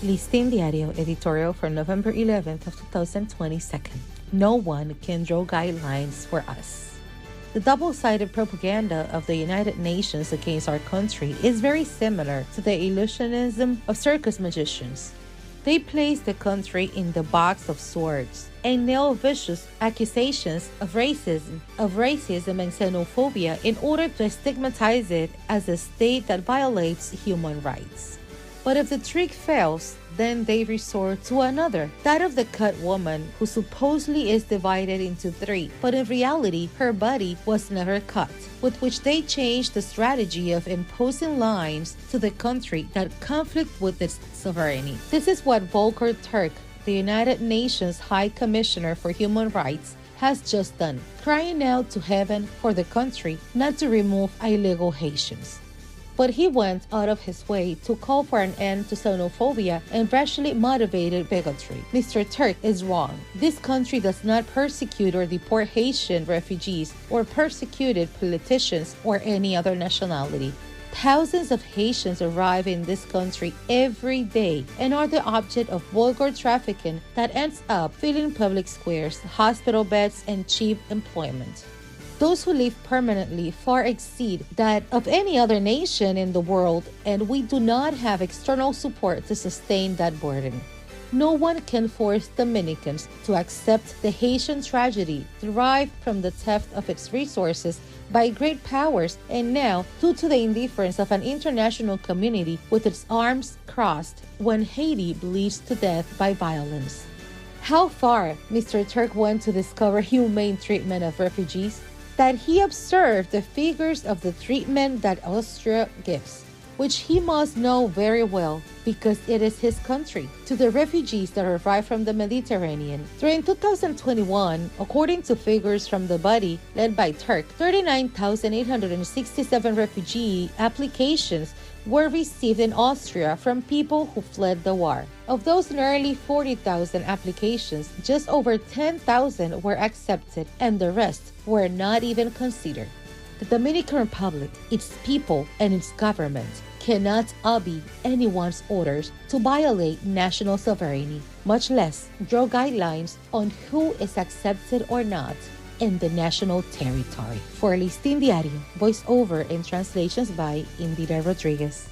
Listín Diario, editorial for November 11th of 2022. No one can draw guidelines for us. The double-sided propaganda of the United Nations against our country is very similar to the illusionism of circus magicians. They place the country in the box of swords and nail vicious accusations of racism and xenophobia in order to stigmatize it as a state that violates human rights. But if the trick fails, then they resort to another, that of the cut woman, who supposedly is divided into three, but in reality, her body was never cut, with which they changed the strategy of imposing lines to the country that conflict with its sovereignty. This is what Volker Turk, the United Nations High Commissioner for Human Rights, has just done, crying out to heaven for the country not to remove illegal Haitians. But he went out of his way to call for an end to xenophobia and racially motivated bigotry. Mr. Turk is wrong. This country does not persecute or deport Haitian refugees or persecuted politicians or any other nationality. Thousands of Haitians arrive in this country every day and are the object of vulgar trafficking that ends up filling public squares, hospital beds, and cheap employment. Those who live permanently far exceed that of any other nation in the world, and we do not have external support to sustain that burden. No one can force Dominicans to accept the Haitian tragedy derived from the theft of its resources by great powers, and now, due to the indifference of an international community with its arms crossed, when Haiti bleeds to death by violence. How far Mr. Turk went to discover humane treatment of refugees? That he observed the figures of the treatment that Austria gives, which he must know very well because it is his country, to the refugees that arrive from the Mediterranean. During 2021, according to figures from the body led by Turk, 39,867 refugee applications were received in Austria from people who fled the war. Of those nearly 40,000 applications, just over 10,000 were accepted and the rest were not even considered. The Dominican Republic, its people, and its government cannot obey anyone's orders to violate national sovereignty, much less draw guidelines on who is accepted or not in the national territory. For Listín Diario, voiceover and translations by Indira Rodriguez.